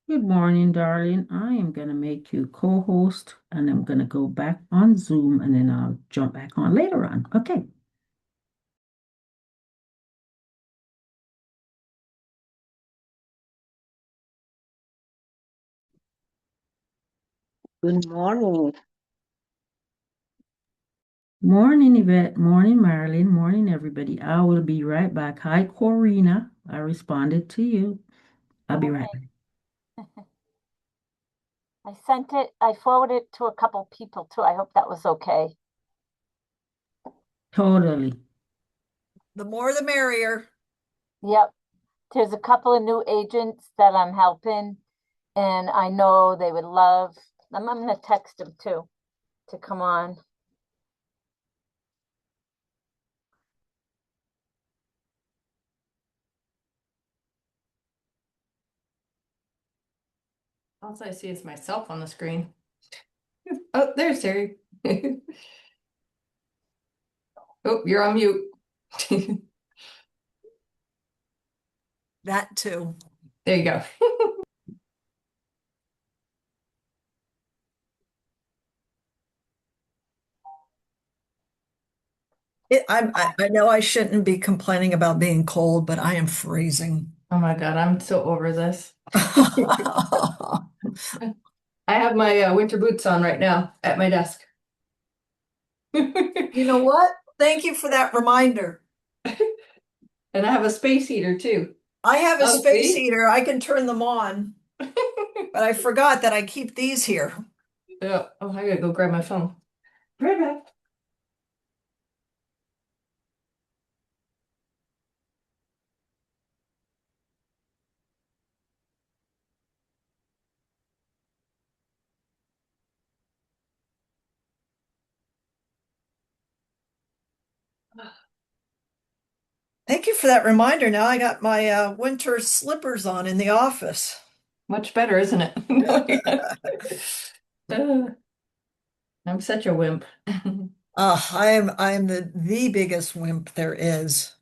Good morning, darling. I am going to make you co-host and I'm going to go back on Zoom and then I'll jump back on later on. Okay. Good morning. Morning, Yvette. Morning, Marilyn. Morning, everybody. I will be right back. Hi, Corina. I responded to you. I'll be right Okay, back. I forwarded it to a couple people too. I hope that was okay. Totally. The more the merrier. Yep, there's a couple of new agents that I'm helping, and I know they would love, I'm gonna text them too to come on. All I see is myself on the screen. Oh, there's Terry. Oh, you're on mute. That too. There you go. I know I shouldn't be complaining about being cold, but I am freezing. Oh my God, I'm so over this. I have my winter boots on right now at my desk. You know what? Thank you for that reminder. And I have a space heater too. I have a Oh, space see? heater. I can turn them on, but I forgot that I keep these here. Yeah. Oh, I gotta go grab my phone. Right back. Thank you for that reminder. Now I got my winter slippers on in the office. Much better, isn't it? Uh, I'm such a wimp. I am the biggest wimp there is.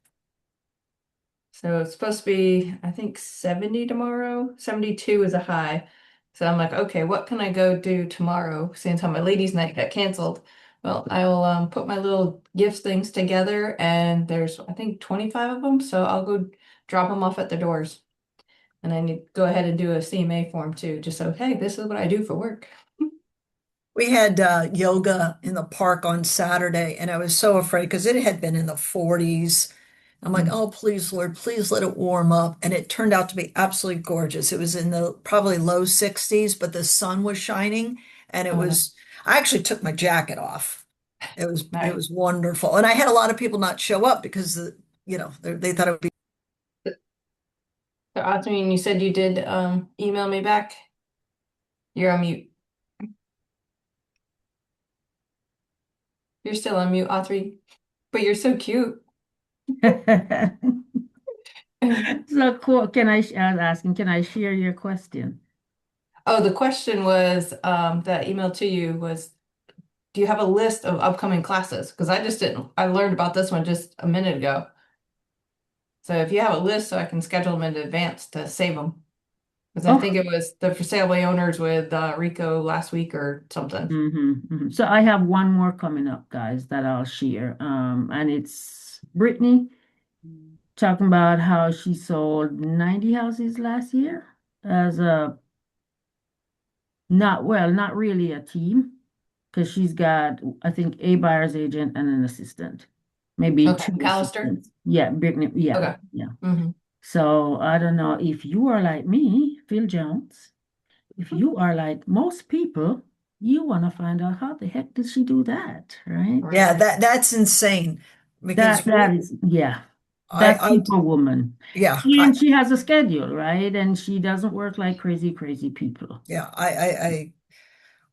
So it's supposed to be, I think, 70 tomorrow. 72 is a high. So I'm like, okay, what can I go do tomorrow since how my ladies' night got canceled? Well, I'll put my little gifts things together and there's, I think, 25 of them. So I'll go drop them off at the doors. And I need to go ahead and do a CMA form too, just so, hey, this is what I do for work. We had yoga in the park on Saturday, and I was so afraid because it had been in the 40s. I'm like, Mm. oh, please, Lord, please let it warm up. And it turned out to be absolutely gorgeous. It was in the probably low 60s, but the sun was shining, and it Oh, no. was, I actually took my jacket off. It Nice. was wonderful. And I had a lot of people not show up because they thought it would be. So, Asmin, you said you did email me back. You're on mute. You're still on mute, Audrey. But you're so cute. So cool. I was asking, can I share your question? Oh, the question was, that email to you was, do you have a list of upcoming classes? Because I just didn't, I learned about this one just a minute ago. So if you have a list, so I can schedule them in advance to save them. Because I Oh, think it was the for sale by owners with Rico last week or something. So I have one more coming up, guys, that I'll share. And it's Brittany talking about how she sold 90 houses last year as a not really a team, because she's got, I think, a buyer's agent and an assistant, maybe Okay, two McAllister. assistants. Yeah, Brittany, yeah, Okay. yeah. Hmm. So I don't know if you are like me, Phil Jones. If you are like most people, you want to find out how the heck did she do that, right? Yeah, Right. that's insane because That is, yeah, that's I, superwoman. yeah, And she has a schedule, right? And she doesn't work like crazy people. yeah,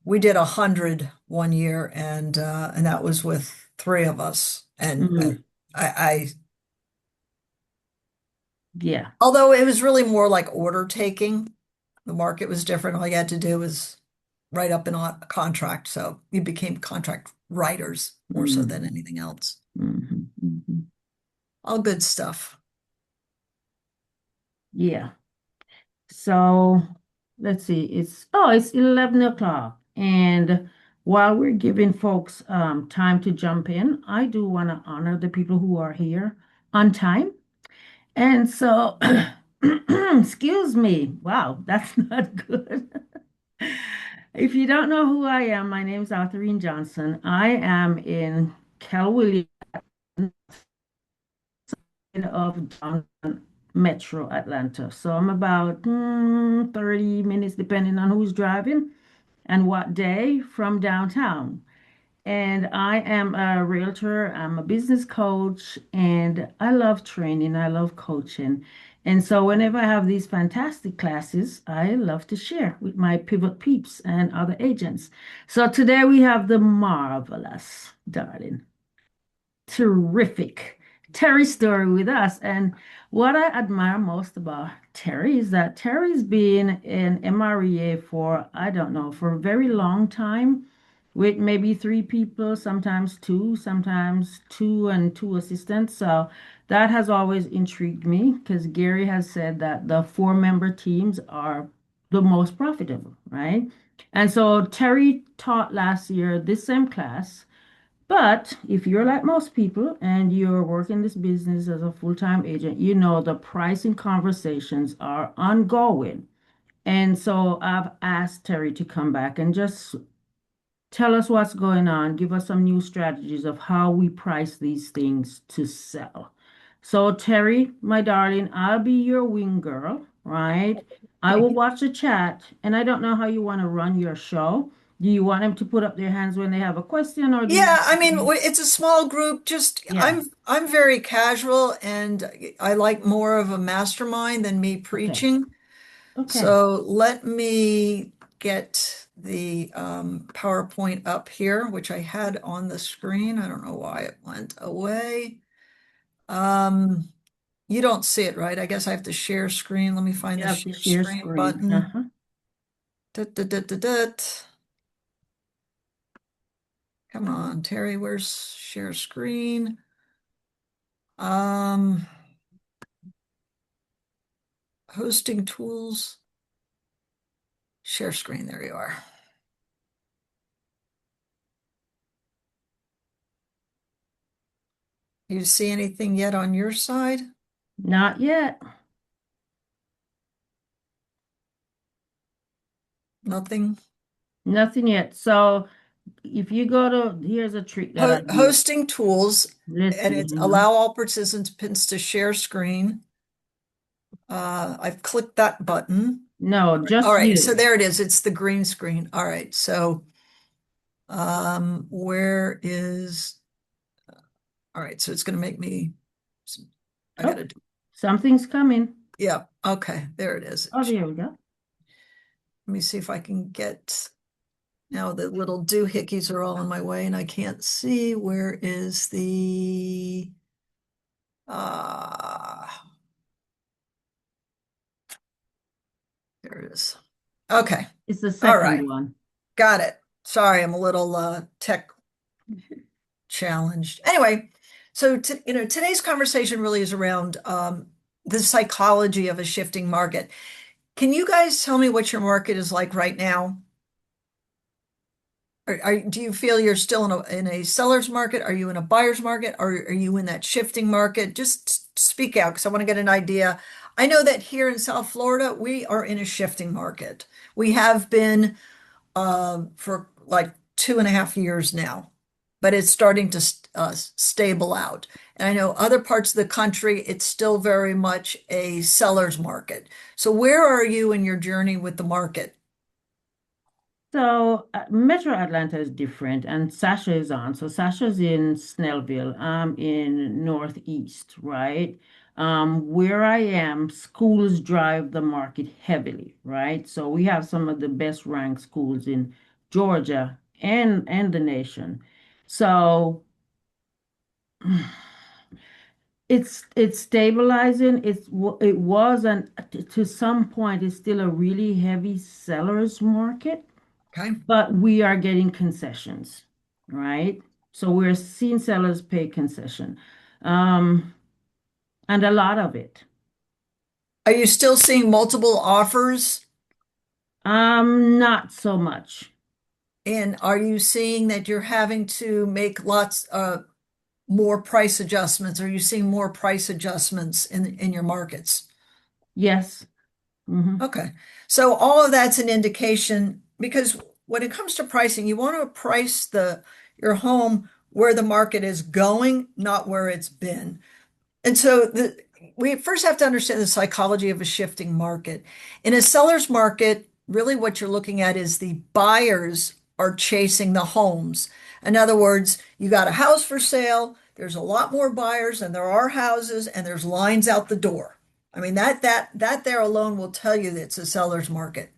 we did 100 one year, and that was with three of us. And Mm, I yeah. although it was really more like order taking, the market was different. All you had to do was write up a contract. So you became contract writers more so than Mm, anything else. mhm. All good stuff. Yeah. So. let's see, it's 11 o'clock. And while we're giving folks time to jump in, I do want to honor the people who are here on time. And so, excuse me. Wow, that's not good. If you don't know who I am, my name is Arthurine Johnson. I am in Cal Williams of downtown Metro Atlanta. So I'm about 30 minutes, depending on who's driving and what day from downtown. And I am a realtor, I'm a business coach, and I love training, I love coaching. And so whenever I have these fantastic classes, I love to share with my pivot peeps and other agents. So today we have the marvelous, darling, terrific Terry Story with us. And what I admire most about Terry is that Terry's been in MREA for, I don't know, for a very long time, with maybe three people, sometimes two and two assistants. So that has always intrigued me because Gary has said that the four-member teams are the most profitable, right? And so Terry taught last year this same class. But if you're like most people and you're working this business as a full-time agent, you know the pricing conversations are ongoing. And so I've asked Terry to come back and just tell us what's going on, give us some new strategies of how we price these things to sell. So, Terry, my darling, I'll be your wing girl, right? I will watch the chat, and I don't know how you want to run your show. Do you want them to put up their hands when they have a question, or do you? Yeah, I mean, it's a small group. Just Yeah. I'm very casual and I like more of a mastermind than me Okay. preaching. Okay. So let me get the PowerPoint up here, which I had on the screen. I don't know why it went away. Um, you don't see it, right? I guess I have to share screen. Let me find You the have to share share screen screen. button. Uh-huh. Dut, dut, dut, dut, dut. Come on, Terry, where's share screen? Um, hosting tools, share screen. There you are. You see anything yet on your side? Not yet. Nothing. Nothing yet. So if you go to, here's a trick that I do. Hosting tools, Let's and see. it's Hang on. allow all participants to share screen. I've clicked that button. No, All just right, so you. there it is. It's the green screen. All right, so where is, all right, so it's going to make me, I got Oh, to do, something's coming. yeah, okay, there it is. Oh, there we go. Let me see if I can get, now the little doohickeys are all in my way and I can't see. Where is the, uh, there it is. Okay, It's the all second right, one. got it. Sorry, I'm a little tech challenged. Anyway, so today's conversation really is around the psychology of a shifting market. Can you guys tell me what your market is like right now? Do you feel you're still in a seller's market? Are you in a buyer's market? Or are you in that shifting market? Just speak out because I want to get an idea. I know that here in South Florida, we are in a shifting market. We have been for like 2.5 years now, but it's starting to stable out. And I know other parts of the country, it's still very much a seller's market. So where are you in your journey with the market? So Metro Atlanta is different, and Sasha is on. So Sasha's in Snellville. I'm in Northeast, right? Where I am, schools drive the market heavily, right? So we have some of the best ranked schools in Georgia and the nation. So it's stabilizing. It was and to some point it's still a really heavy seller's market, Okay. but we are getting concessions, right? So we're seeing sellers pay concession, um, and a lot of it. Are you still seeing multiple offers? Not so much. And are you seeing that you're having to make lots more price adjustments? Are you seeing more price adjustments in your markets? Yes. Hmm. Okay. So all of that's an indication because when it comes to pricing, you want to price your home where the market is going, not where it's been. And so we first have to understand the psychology of a shifting market. In a seller's market, really what you're looking at is the buyers are chasing the homes. In other words, you got a house for sale, there's a lot more buyers than there are houses, and there's lines out the door. I mean, that there alone will tell you that it's a seller's market.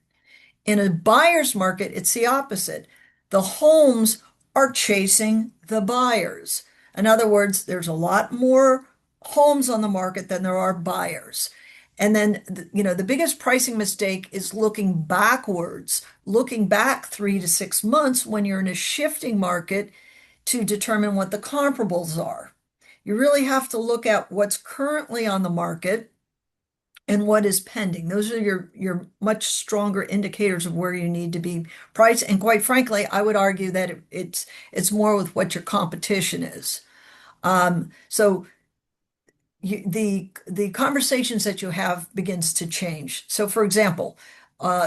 In a buyer's market, it's the opposite. The homes are chasing the buyers. In other words, there's a lot more homes on the market than there are buyers. And then, the biggest pricing mistake is looking backwards, looking back 3 to 6 months when you're in a shifting market to determine what the comparables are. You really have to look at what's currently on the market and what is pending. Those are your much stronger indicators of where you need to be priced. And quite frankly, I would argue that it's more with what your competition is. So the conversations that you have begins to change. So, for example,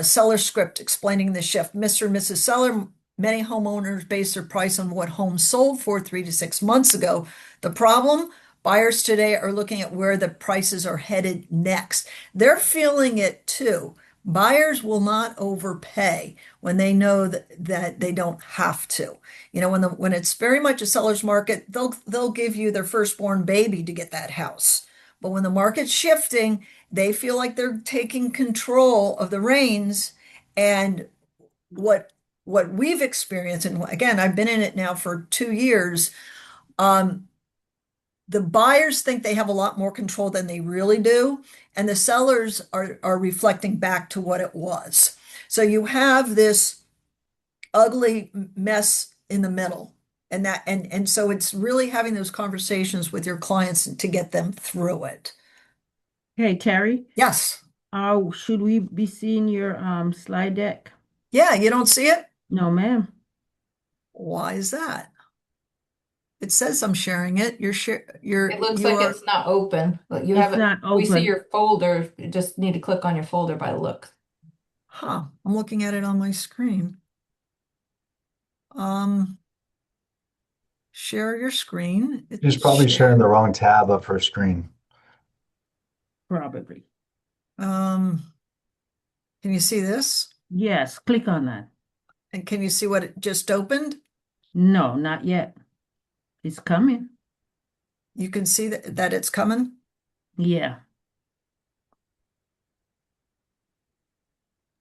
seller script explaining the shift. Mr. and Mrs. Seller, many homeowners base their price on what homes sold for 3 to 6 months ago. The problem? Buyers today are looking at where the prices are headed next. They're feeling it too. Buyers will not overpay when they know that they don't have to. When it's very much a seller's market, they'll give you their firstborn baby to get that house. But when the market's shifting, they feel like they're taking control of the reins. And what we've experienced, and again, I've been in it now for 2 years, the buyers think they have a lot more control than they really do, and the sellers are reflecting back to what it was. So you have this ugly mess in the middle, and so it's really having those conversations with your clients to get them through it. Hey, Terry, Yes. should we be seeing your slide deck? Yeah, you don't see it? No, ma'am. Why is that? It says I'm sharing it. It looks like it's not open. But you have It's it. not We see open. your folder. You just need to click on your folder by the look. I'm looking at it on my screen. Um, Share your screen. She's probably sharing the wrong tab of her screen. Probably. Can you see this? Yes, click on that. And can you see what it just opened? No, not yet. It's coming. You can see that it's coming. Yeah.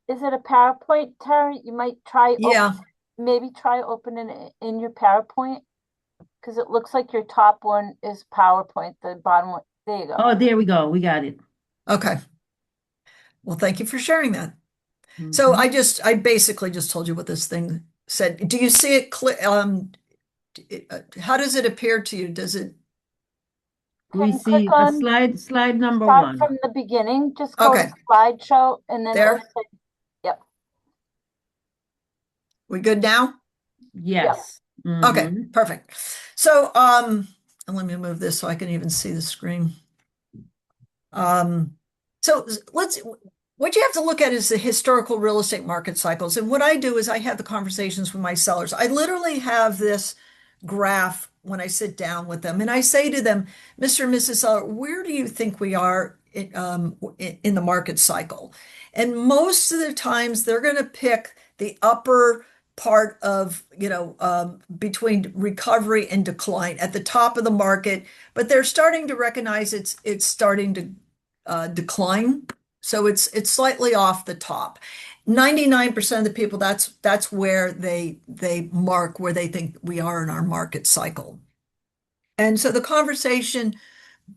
Is it a PowerPoint, Terry? You might try, Yeah. maybe try opening it in your PowerPoint. Because it looks like your top one is PowerPoint, the bottom one, there you go. Oh, there we go. We got it. Okay. Well, thank you for sharing that. So Mhm. I basically just told you what this thing said. Do you see it? How does it appear to you? Does it? We Can click see a on, slide number start one. from the beginning, just go to Okay. slideshow and then There. open, yep, We good now? Yes. Okay, Mhm. perfect. So, and let me move this so I can even see the screen. So what you have to look at is the historical real estate market cycles. And what I do is I have the conversations with my sellers. I literally have this graph when I sit down with them and I say to them, Mr. and Mrs. Seller, where do you think we are in the market cycle? And most of the times they're going to pick the upper part of, between recovery and decline at the top of the market, but they're starting to recognize it's starting to decline. So it's slightly off the top. 99% of the people, that's where they mark where they think we are in our market cycle. And so the conversation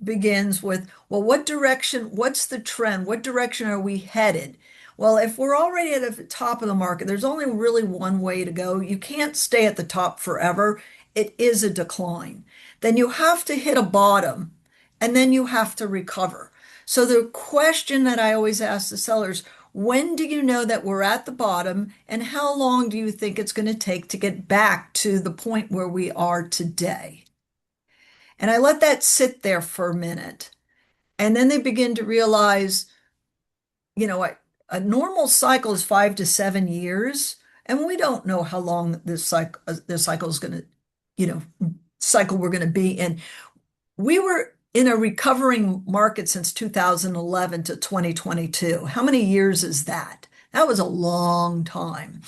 begins with, well, what's the trend? What direction are we headed? Well, if we're already at the top of the market, there's only really one way to go. You can't stay at the top forever. It is a decline. Then you have to hit a bottom and then you have to recover. So the question that I always ask the sellers, When do you know that we're at the bottom, and how long do you think it's going to take to get back to the point where we are today? And I let that sit there for a minute. And then they begin to realize, a normal cycle is 5 to 7 years, and we don't know how long this cycle is going to, cycle we're going to be in. We were in a recovering market since 2011 to 2022. How many years is that? That was a long time.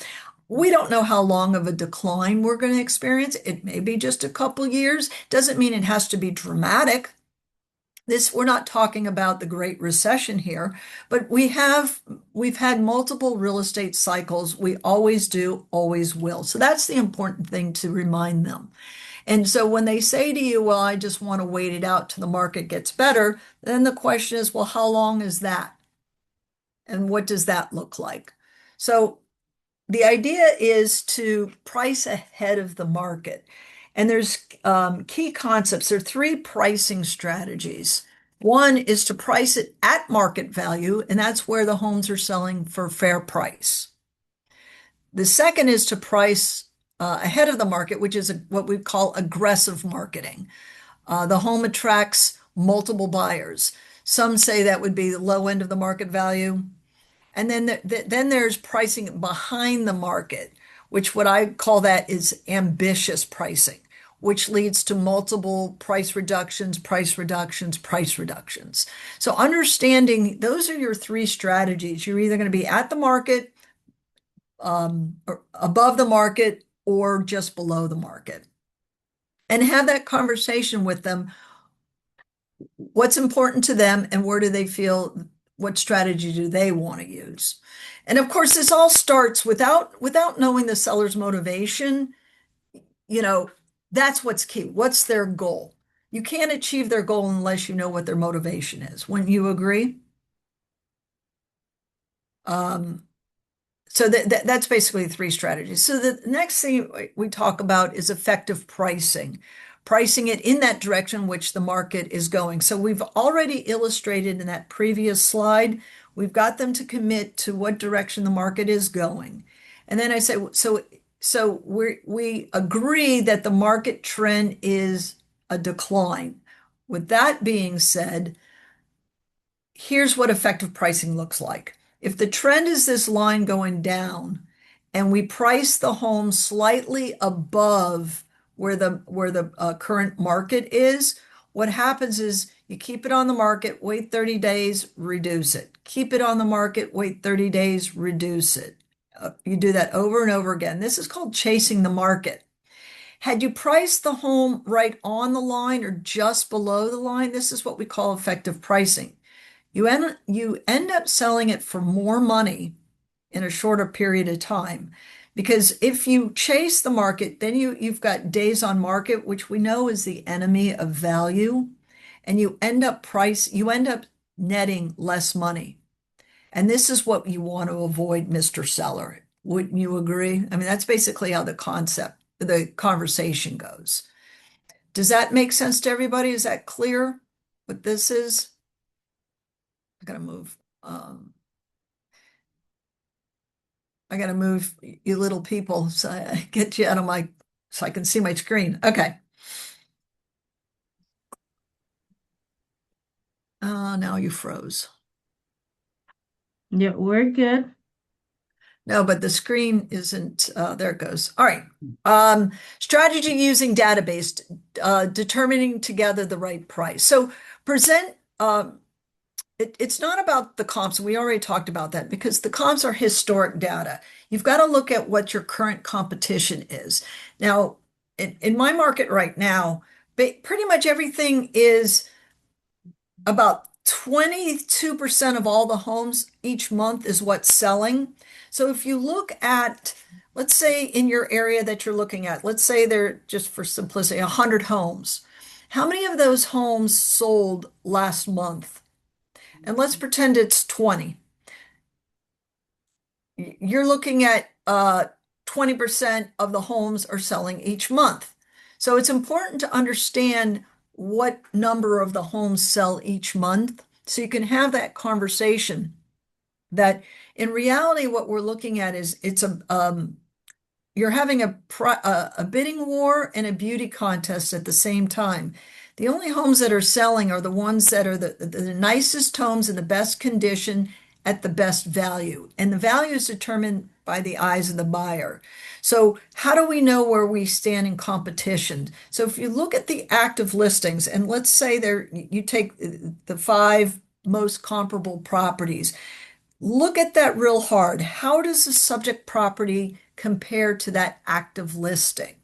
We don't know how long of a decline we're going to experience. It may be just a couple years. Doesn't mean it has to be dramatic. We're not talking about the Great Recession here, but we've had multiple real estate cycles. We always do, always will. So that's the important thing to remind them. And so when they say to you, well, I just want to wait it out till the market gets better, then the question is, well, how long is that? And what does that look like? So the idea is to price ahead of the market. And there's key concepts. There are 3 pricing strategies. One is to price it at market value, and that's where the homes are selling for fair price. The second is to price ahead of the market, which is what we call aggressive marketing. The home attracts multiple buyers. Some say that would be the low end of the market value. And then there's pricing behind the market, which what I call that is ambitious pricing, which leads to multiple price reductions, price reductions, price reductions. So understanding those are your 3 strategies. You're either going to be at the market, or above the market, or just below the market. And have that conversation with them. What's important to them, and where do they feel, what strategy do they want to use? And of course, this all starts without knowing the seller's motivation. That's what's key. What's their goal? You can't achieve their goal unless you know what their motivation is. Wouldn't you agree? So that's basically 3 strategies. So the next thing we talk about is effective pricing it in that direction which the market is going. So we've already illustrated in that previous slide, we've got them to commit to what direction the market is going. And then I say, so we agree that the market trend is a decline. With that being said, here's what effective pricing looks like. If the trend is this line going down and we price the home slightly above where the current market is, what happens is you keep it on the market, wait 30 days, reduce it. Keep it on the market, wait 30 days, reduce it. You do that over and over again. This is called chasing the market. Had you priced the home right on the line or just below the line, this is what we call effective pricing. You end up selling it for more money in a shorter period of time. Because if you chase the market, then you've got days on market, which we know is the enemy of value, and you end up netting less money. And this is what you want to avoid, Mr. Seller. Wouldn't you agree? I mean, that's basically how the conversation goes. Does that make sense to everybody? Is that clear what this is? I gotta move. I gotta move you little people so I get you out of so I can see my screen. Okay. Now you froze. Yeah, we're good. No, but the screen isn't, there it goes. All right. Strategy using database, determining together the right price. So present, it's not about the comps. We already talked about that because the comps are historic data. You've got to look at what your current competition is. Now, in my market right now, pretty much everything is about 22% of all the homes each month is what's selling. So if you look at, let's say in your area that you're looking at, let's say they're, just for simplicity, 100 homes. How many of those homes sold last month? And let's pretend it's 20. You're looking at 20% of the homes are selling each month. So it's important to understand what number of the homes sell each month so you can have that conversation that In reality, what we're looking at is you're having a bidding war and a beauty contest at the same time. The only homes that are selling are the ones that are the nicest homes in the best condition at the best value. And the value is determined by the eyes of the buyer. So how do we know where we stand in competition? So if you look at the active listings, and let's say you take the 5 most comparable properties, look at that real hard. How does the subject property compare to that active listing?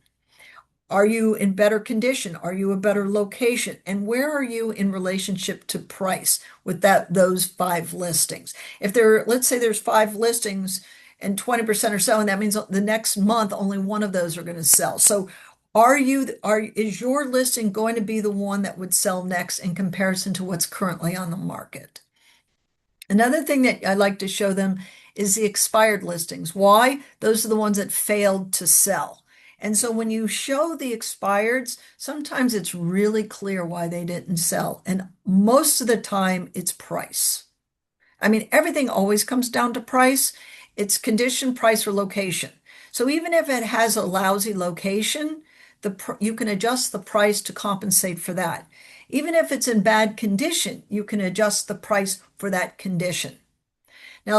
Are you in better condition? Are you a better location? And where are you in relationship to price with those 5 listings? If let's say there's 5 listings and 20% are selling, that means the next month only one of those are going to sell. So is your listing going to be the one that would sell next in comparison to what's currently on the market? Another thing that I like to show them is the expired listings. Why? Those are the ones that failed to sell. And so when you show the expireds, sometimes it's really clear why they didn't sell. And most of the time, it's price. I mean, everything always comes down to price. It's condition, price, or location. So even if it has a lousy location, you can adjust the price to compensate for that. Even if it's in bad condition, you can adjust the price for that condition. Now,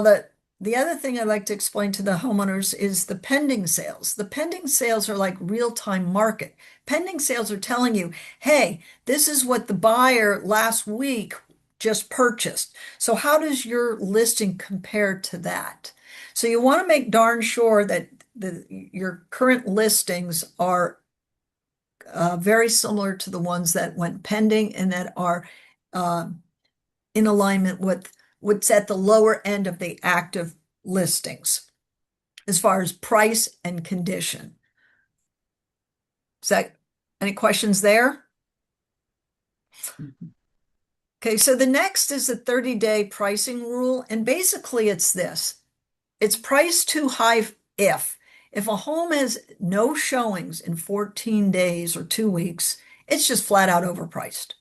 the other thing I like to explain to the homeowners is the pending sales. The pending sales are like real-time market. Pending sales are telling you, hey, this is what the buyer last week just purchased. So how does your listing compare to that? So you want to make darn sure that your current listings are very similar to the ones that went pending and that are in alignment with what's at the lower end of the active listings as far as price and condition. Any questions there? Okay, so the next is the 30-day pricing rule. And basically it's this. It's priced too high if a home has no showings in 14 days or 2 weeks, it's just flat out overpriced.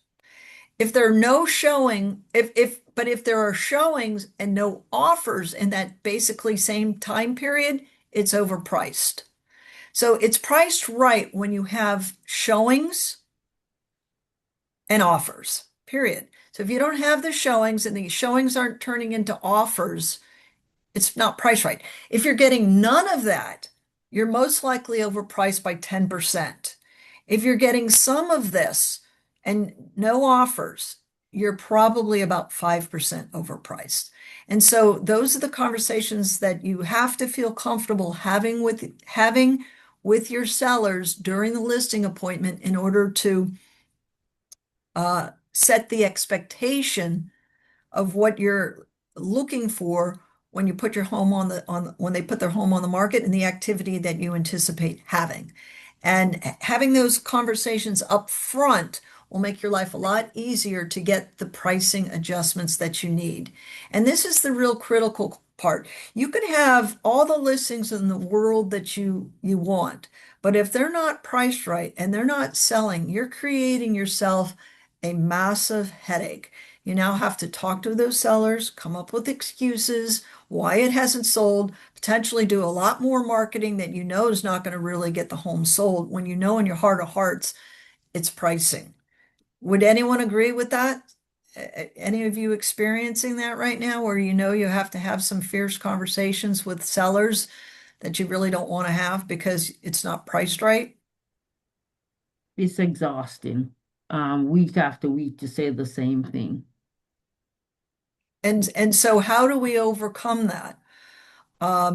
If there are no showing, but if there are showings and no offers in that basically same time period, it's overpriced. So it's priced right when you have showings and offers, period. So if you don't have the showings and the showings aren't turning into offers, it's not priced right. If you're getting none of that, you're most likely overpriced by 10%. If you're getting some of this and no offers, you're probably about 5% overpriced. And so those are the conversations that you have to feel comfortable having with your sellers during the listing appointment in order to set the expectation of what you're looking for when you put your home when they put their home on the market and the activity that you anticipate having. And having those conversations up front will make your life a lot easier to get the pricing adjustments that you need. And this is the real critical part. You can have all the listings in the world that you want, but if they're not priced right and they're not selling, you're creating yourself a massive headache. You now have to talk to those sellers, come up with excuses, why it hasn't sold, potentially do a lot more marketing that you know is not going to really get the home sold when you know in your heart of hearts it's pricing. Would anyone agree with that? Any of you experiencing that right now, where you know you have to have some fierce conversations with sellers that you really don't want to have because it's not priced right? It's exhausting, week after week to say the same thing. And so how do we overcome that? I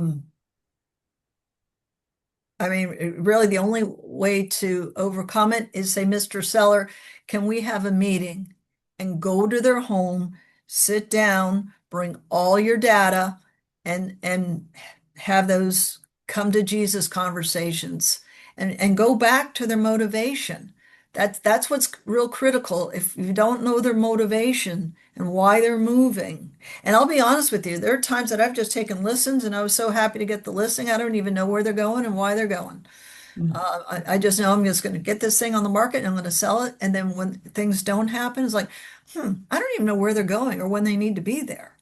mean, really the only way to overcome it is say, Mr. Seller, can we have a meeting and go to their home, sit down, bring all your data and have those come to Jesus conversations and go back to their motivation. That's what's real critical. If you don't know their motivation and why they're moving. And I'll be honest with you, there are times that I've just taken listens and I was so happy to get the listing. I don't even know where they're going and why they're going. I just know I'm just going to get this thing on the market and I'm going to sell it. And then when things don't happen, it's like, I don't even know where they're going or when they need to be there.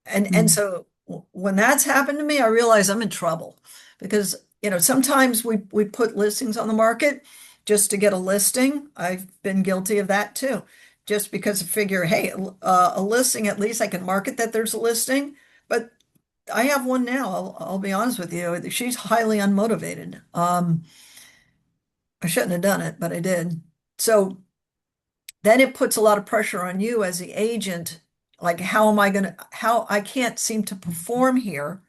And so when that's happened to me, I realize I'm in trouble because, sometimes we put listings on the market just to get a listing. I've been guilty of that too. Just because I figure, hey, a listing, at least I can market that there's a listing. But I have one now. I'll be honest with you. She's highly unmotivated. I shouldn't have done it, but I did. So then it puts a lot of pressure on you as the agent. Like, how I can't seem to perform here.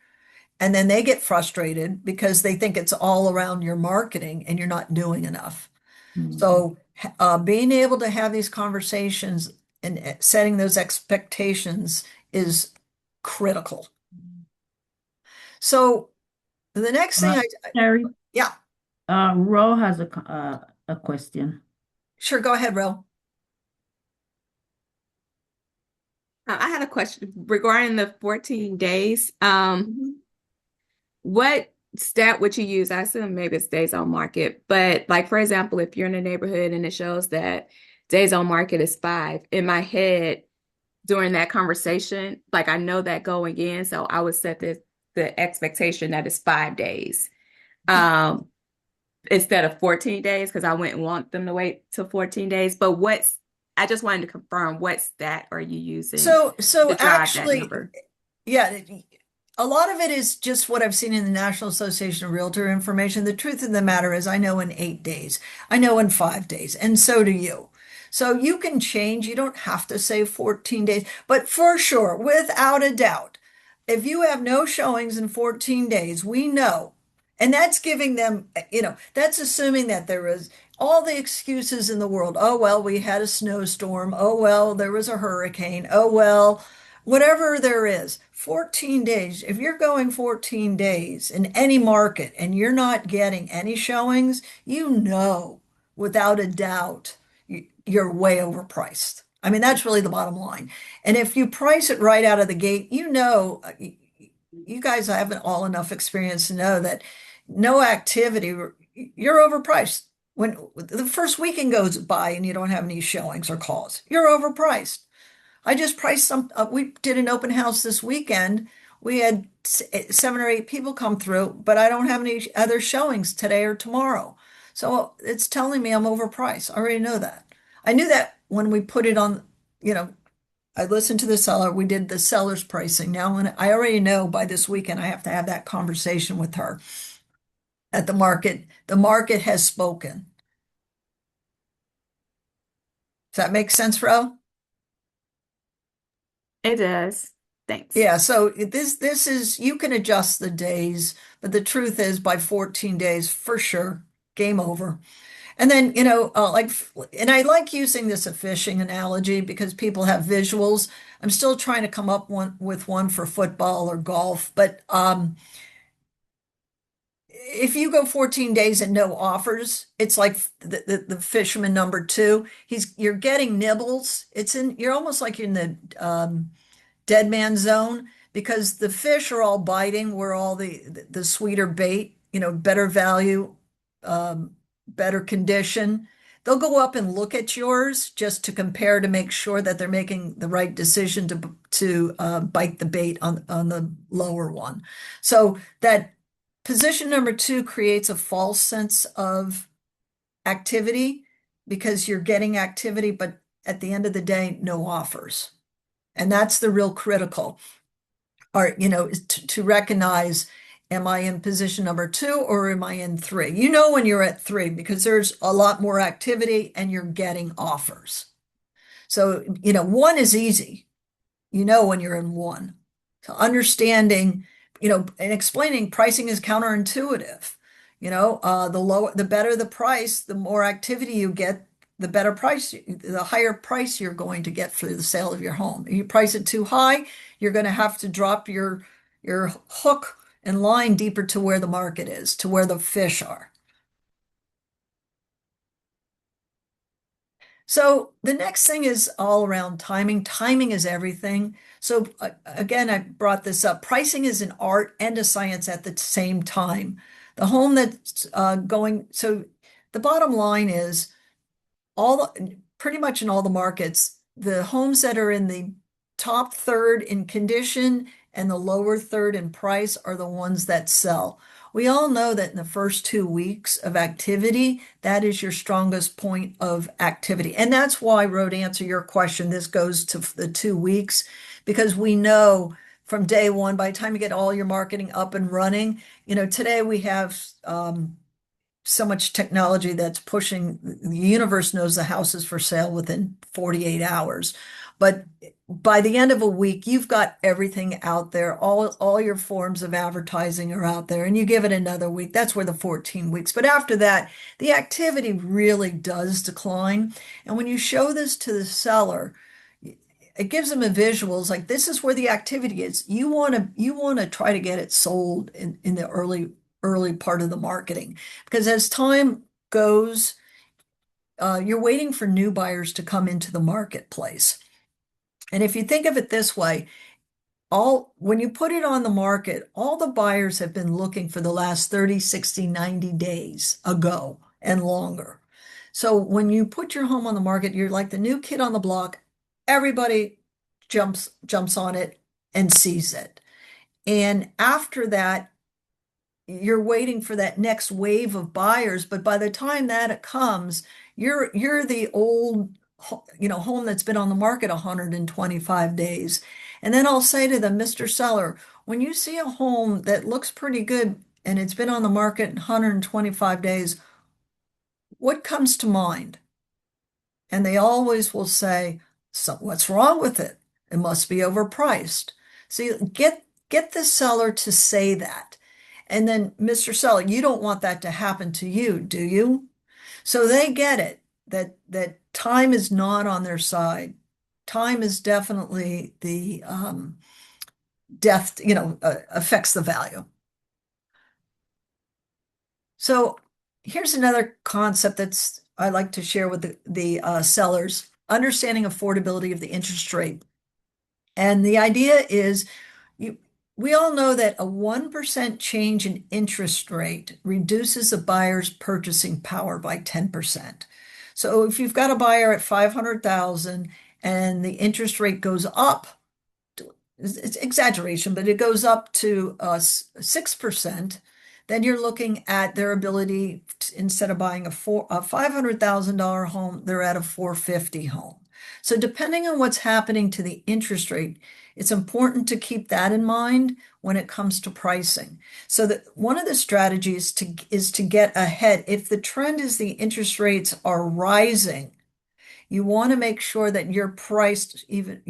And then they get frustrated because they think it's all around your marketing and you're not doing enough. Mm. So, being able to have these conversations and setting those expectations is critical. So, the next thing Uh, Terry, yeah, Ro has a question. sure, go ahead, Ro. I had a question regarding the 14 days. What stat would you use? I assume maybe it's days on market, but like for example, if you're in a neighborhood and it shows that days on market is 5, in my head during that conversation, like I know that going in, so I would set the expectation that it's 5 days. Instead of 14 days, because I wouldn't want them to wait till 14 days. But I just wanted to confirm what stat are you using So to drive that actually, number? yeah, a lot of it is just what I've seen in the National Association of Realtor information. The truth of the matter is, I know in 8 days, I know in 5 days, and so do you. So you can change. You don't have to say 14 days, but for sure, without a doubt, if you have no showings in 14 days, we know. And that's giving them, that's assuming that there is all the excuses in the world. Oh, well, we had a snowstorm. Oh, well, there was a hurricane. Oh, well, whatever there is, 14 days. If you're going 14 days in any market and you're not getting any showings, without a doubt, you're way overpriced. I mean, that's really the bottom line. And if you price it right out of the gate, you guys have all enough experience to know that no activity, you're overpriced. When the first weekend goes by and you don't have any showings or calls, you're overpriced. I just priced we did an open house this weekend. We had 7 or 8 people come through, but I don't have any other showings today or tomorrow. So it's telling me I'm overpriced. I already know that. I knew that when we put it on, I listened to the seller. We did the seller's pricing. Now, when I already know by this weekend, I have to have that conversation with her at the market has spoken. Does that make sense, Ro? It does. Thanks. Yeah, so this is, you can adjust the days, but the truth is by 14 days, for sure, game over. And then, and I like using this a fishing analogy because people have visuals. I'm still trying to come up with one for football or golf, but if you go 14 days and no offers, it's like the fisherman number 2. You're getting nibbles. You're almost like you're in the dead man zone because the fish are all biting where all the sweeter bait, better value, better condition. They'll go up and look at yours just to compare to make sure that they're making the right decision to bite the bait on the lower one. So that position number 2 creates a false sense of activity because you're getting activity, but at the end of the day, no offers. And that's the real critical, is to recognize, am I in position number 2 or am I in 3? You know when you're at 3 because there's a lot more activity and you're getting offers. So, 1 is easy. When you're in 1. So understanding, and explaining pricing is counterintuitive. The better the price, the more activity you get, the better price, the higher price you're going to get for the sale of your home. If you price it too high, you're going to have to drop your hook and line deeper to where the market is, to where the fish are. So the next thing is all around timing. Timing is everything. So again, I brought this up. Pricing is an art and a science at the same time. The home that's so the bottom line is pretty much in all the markets, the homes that are in the top third in condition and the lower third in price are the ones that sell. We all know that in the first 2 weeks of activity, that is your strongest point of activity. And that's why, Ro, to answer your question, this goes to the 2 weeks, because we know from day one, by the time you get all your marketing up and running, today we have so much technology that's pushing, the universe knows the house is for sale within 48 hours. But by the end of a week, you've got everything out there. All your forms of advertising are out there, and you give it another week. That's where the 14 weeks. But after that, the activity really does decline. And when you show this to the seller, it gives them a visuals like this is where the activity is. You want to try to get it sold in the early part of the marketing, because as time goes, you're waiting for new buyers to come into the marketplace. And if you think of it this way, when you put it on the market, all the buyers have been looking for the last 30, 60, 90 days ago and longer. So when you put your home on the market, you're like the new kid on the block. Everybody jumps on it and sees it. And after that, you're waiting for that next wave of buyers. But by the time that comes, you're the old home that's been on the market 125 days. And then I'll say to them, Mr. Seller, when you see a home that looks pretty good and it's been on the market 125 days, what comes to mind? And they always will say, so what's wrong with it? It must be overpriced. So get the seller to say that. And then, Mr. Seller, you don't want that to happen to you, do you? So they get it, that time is not on their side. Time is definitely the affects the value. So here's another concept that's I like to share with the sellers, understanding affordability of the interest rate. And the idea is we all know that a 1% change in interest rate reduces a buyer's purchasing power by 10%. So if you've got a buyer at 500,000 and the interest rate goes up, it's exaggeration, but it goes up to 6%, then you're looking at their ability instead of buying a $500,000 home, they're at a $450,000 home. So depending on what's happening to the interest rate, it's important to keep that in mind when it comes to pricing. So that one of the strategies is to get ahead. If the trend is the interest rates are rising, you want to make sure that you're priced even,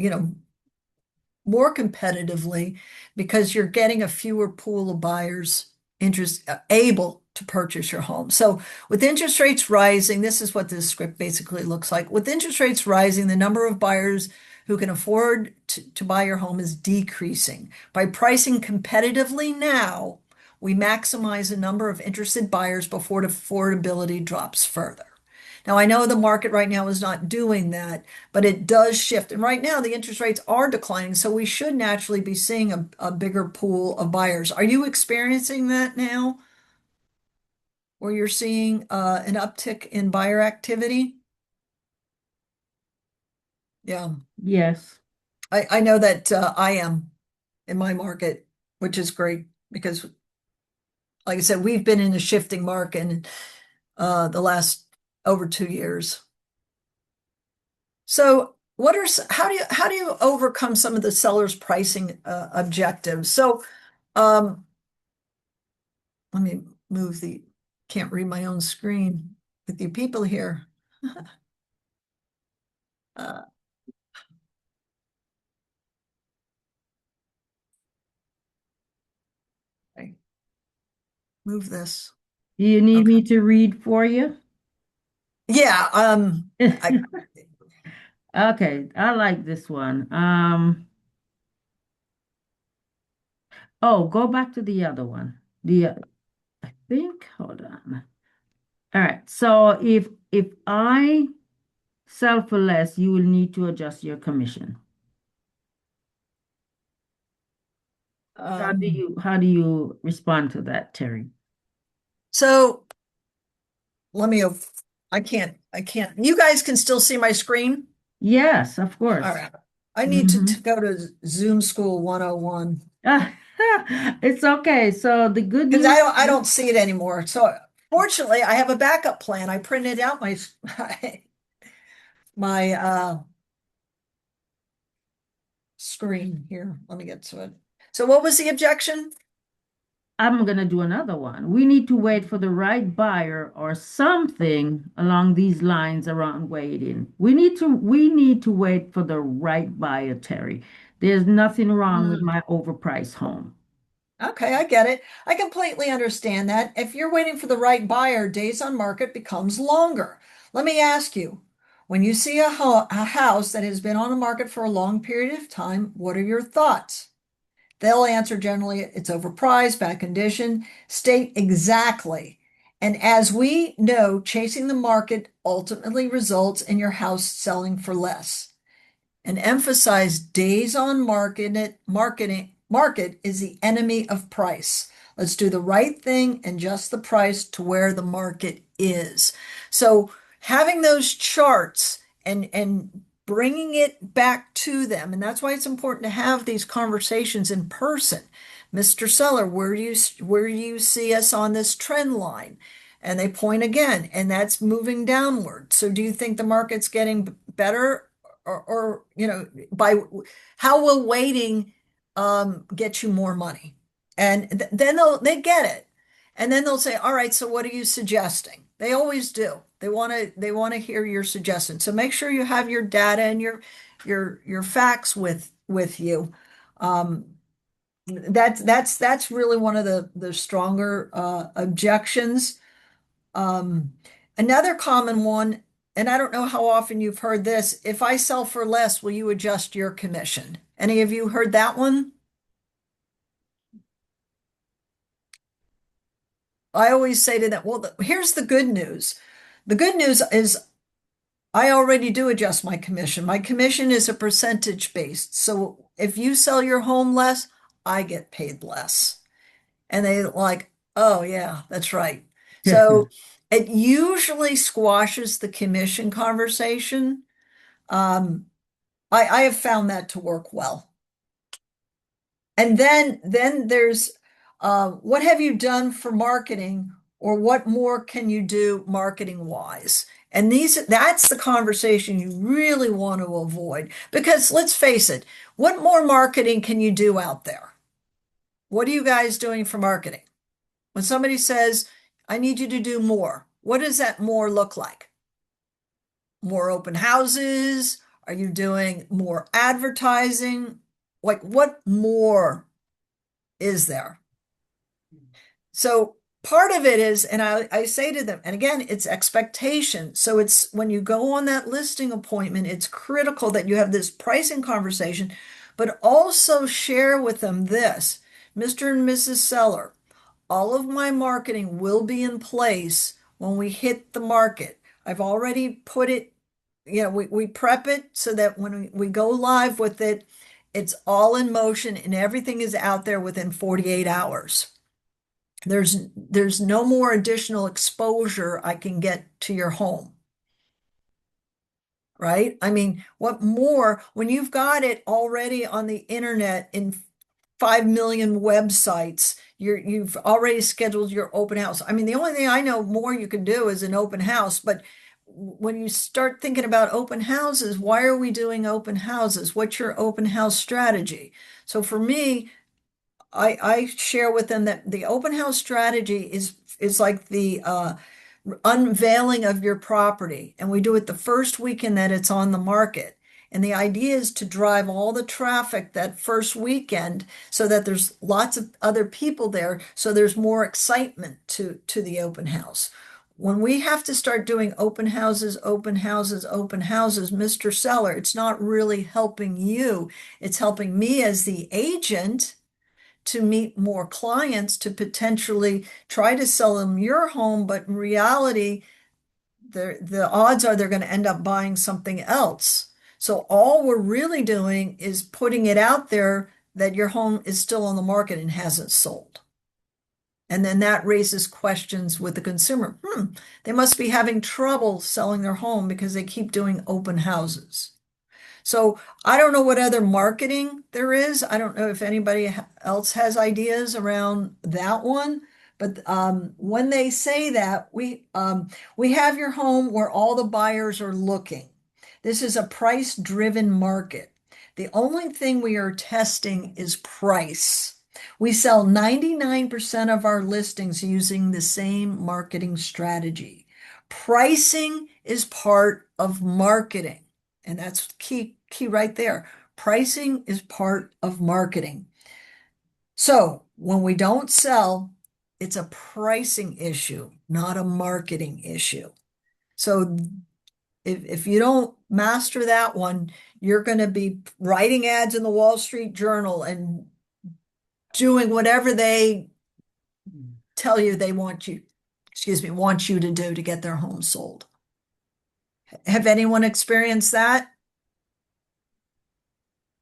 more competitively, because you're getting a fewer pool of buyers able to purchase your home. So with interest rates rising, this is what this script basically looks like. With interest rates rising, the number of buyers who can afford to buy your home is decreasing. By pricing competitively now, we maximize the number of interested buyers before affordability drops further. Now, I know the market right now is not doing that, but it does shift. And right now, the interest rates are declining, so we should naturally be seeing a bigger pool of buyers. Are you experiencing that now? Or you're seeing an uptick in buyer activity? Yeah. Yes. I know that I am in my market, which is great because, like I said, we've been in a shifting market the last over 2 years. So how do you overcome some of the seller's pricing objectives? So let me can't read my own screen with you people here. Okay. Move this. Do you need Okay. me to read for you? Yeah, Okay, I like this one. Oh, go back to the other one. I think, hold on. All right, so if I sell for less, you will need to adjust your commission. How do you respond to that, Terry? so I can't, you guys can still see my screen? Yes, of course. All right. I need Mhm. to go to Zoom School 101. It's okay. So the good Because news, I don't see it anymore. So fortunately, I have a backup plan. I printed out my my screen here. Let me get to it. So what was the objection? I'm gonna do another one. We need to wait for the right buyer or something along these lines around waiting. We need to wait for the right buyer, Terry. There's nothing wrong with my overpriced home. Okay, I get it. I completely understand that. If you're waiting for the right buyer, days on market becomes longer. Let me ask you, when you see a house that has been on the market for a long period of time, what are your thoughts? They'll answer generally it's overpriced, bad condition, state exactly. And as we know, chasing the market ultimately results in your house selling for less. And emphasize days on market is the enemy of price. Let's do the right thing and adjust the price to where the market is. So having those charts and bringing it back to them, and that's why it's important to have these conversations in person. Mr. Seller, where do you see us on this trend line? And they point again, and that's moving downward. So do you think the market's getting better, or by how will waiting get you more money? And then they get it, and then they'll say, all right, so what are you suggesting? They always do. They want to hear your suggestions. So make sure you have your data and your facts with you. um, that's really one of the stronger objections. um, Another common one, and I don't know how often you've heard this: if I sell for less, will you adjust your commission? Any of you heard that one? I always say to them, well, here's the good news. The good news is I already do adjust my commission. My commission is a percentage based. So if you sell your home less, I get paid less. And they like, oh yeah, that's right. So it usually squashes the commission conversation. Um, I have found that to work well. And then there's what have you done for marketing, or what more can you do marketing wise? And that's the conversation you really want to avoid, because let's face it, what more marketing can you do out there? What are you guys doing for marketing? When somebody says, I need you to do more, what does that more look like? More open houses? Are you doing more advertising? Like, what more is there? So part of it is, and I say to them, and again, it's expectation. So it's when you go on that listing appointment, it's critical that you have this pricing conversation, but also share with them this: Mr. and Mrs. Seller, all of my marketing will be in place when we hit the market. I've already put it, we prep it so that when we go live with it, it's all in motion and everything is out there within 48 hours. There's no more additional exposure I can get to your home. Right? I mean, what more when you've got it already on the internet in 5 million websites? You've already scheduled your open house. I mean, the only thing I know more you can do is an open house, but when you start thinking about open houses, why are we doing open houses? What's your open house strategy? So for me, I share with them that the open house strategy is like the unveiling of your property, and we do it the first weekend that it's on the market. And the idea is to drive all the traffic that first weekend so that there's lots of other people there, so there's more excitement to the open house. When we have to start doing open houses, open houses, open houses, Mr. Seller, it's not really helping you. It's helping me as the agent to meet more clients, to potentially try to sell them your home, but in reality, the odds are they're going to end up buying something else. So all we're really doing is putting it out there that your home is still on the market and hasn't sold. And then that raises questions with the consumer. They must be having trouble selling their home because they keep doing open houses. So I don't know what other marketing there is. I don't know if anybody else has ideas around that one. But when they say that, we have your home where all the buyers are looking. This is a price-driven market. The only thing we are testing is price. We sell 99% of our listings using the same marketing strategy. Pricing is part of marketing, and that's key right there. Pricing is part of marketing. So when we don't sell, it's a pricing issue, not a marketing issue. So if you don't master that one, you're going to be writing ads in the Wall Street Journal and doing whatever they tell you they want you, want you to do to get their home sold. Have anyone experienced that?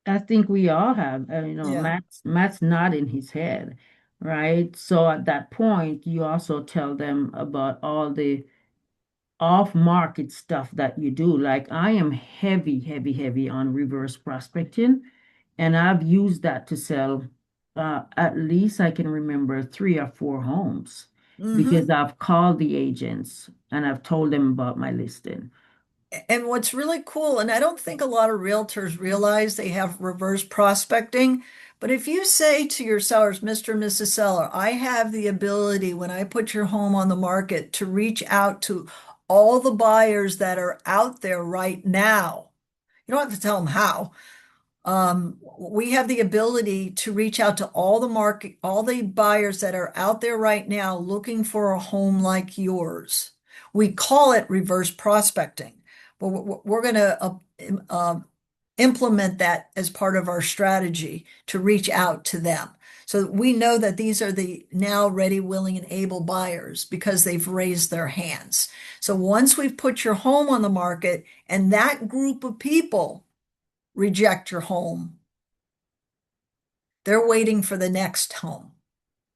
I think we all have, Yeah. Matt's nodding his head, right? So at that point, you also tell them about all the off-market stuff that you do. Like I am heavy, heavy, heavy on reverse prospecting, and I've used that to sell at least I can remember 3 or 4 homes because Mm-hmm. I've called the agents and I've told them about my listing. And what's really cool, and I don't think a lot of realtors realize they have reverse prospecting, but if you say to your sellers, Mr. and Mrs. Seller, I have the ability when I put your home on the market to reach out to all the buyers that are out there right now. You don't have to tell them how. We have the ability to reach out to all the buyers that are out there right now looking for a home like yours. We call it reverse prospecting, but we're going to implement that as part of our strategy to reach out to them. So we know that these are the now ready, willing, and able buyers because they've raised their hands. So once we've put your home on the market and that group of people reject your home, they're waiting for the next home.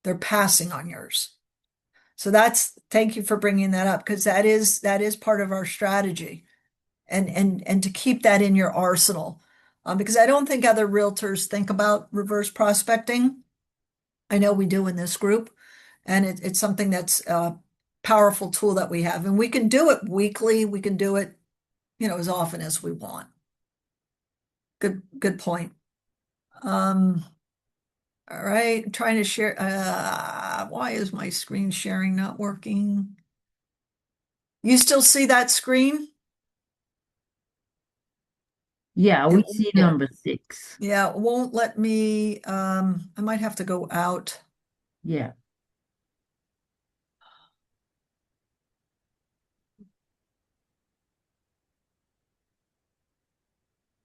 They're passing on yours. So thank you for bringing that up because that is part of our strategy and to keep that in your arsenal. Because I don't think other realtors think about reverse prospecting. I know we do in this group, and it's something that's a powerful tool that we have. And we can do it weekly. We can do it, as often as we want. Good point. All right, I'm trying to share. Why is my screen sharing not working? You still see that screen? Yeah, we It, see yeah, number 6. yeah, it won't let me. I might have to go out. Yeah.